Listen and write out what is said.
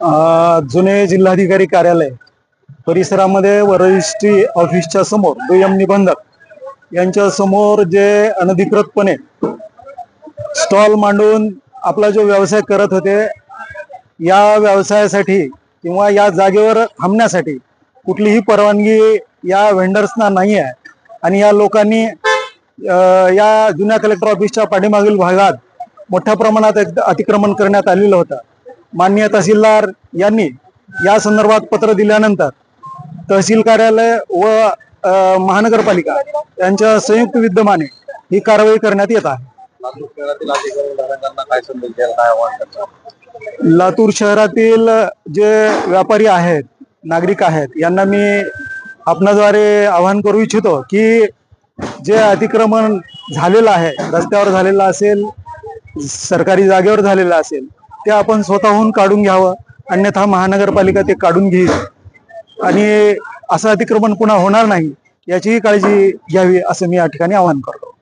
जुने जिल्हाधिकारी कार्यालय परिसरामध्ये वरिष्ठी ऑफिसच्या समोर दुय्यम निबंधक यांच्या समोर जे अनधिकृतपणे स्टॉल मांडून आपला जो व्यवसाय करत होते, या व्यवसायासाठी किंवा या जागेवर थांबण्यासाठी कुठलीही परवानगी या व्हेंडर्सना नाही आहे. आणि या लोकांनी या जुन्या कलेक्टर ऑफिसच्या पाठीमागील भागात मोठ्या प्रमाणात अतिक्रमण करण्यात आलेलं होतं. माननीय तहसीलदार यांनी या संदर्भात पत्र दिल्यानंतर तहसील कार्यालय व महानगरपालिका यांच्या संयुक्त विद्यमाने ही कारवाई करण्यात येत आहे. लातूर शहरातील जे व्यापारी आहेत, नागरिक आहेत, यांना मी आपणाद्वारे आवाहन करू इच्छितो की जे अतिक्रमण झालेलं आहे, रस्त्यावर झालेलं असेल, सरकारी जागेवर झालेलं असेल, ते आपण स्वतःहून काढून घ्यावं. अन्यथा महानगरपालिका ते काढून घेईल आणि असं अतिक्रमण पुन्हा होणार नाही याचीही काळजी घ्यावी, असं मी या ठिकाणी आवाहन करतो.